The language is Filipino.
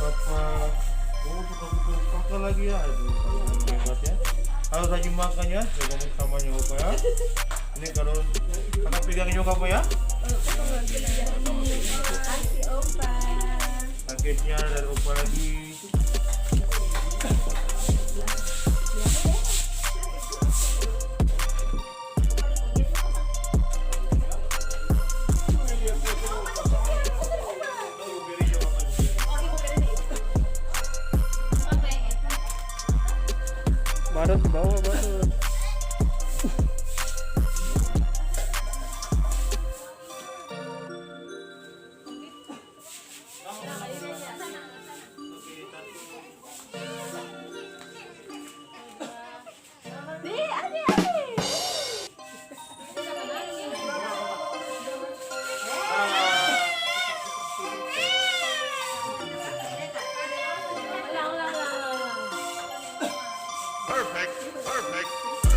Papa. Oh, suka-suka papa lagi ya. Aduh, hebat ya. Harus rajin makan ya. Jaga utamanya Opa ya. Ini kalau kakak pegangin juga Opa ya. Makasih Opa. Paketnya dari Opa lagi. Badan ke bawah badan. Nih, adik. Ulang. Perfect, perfect.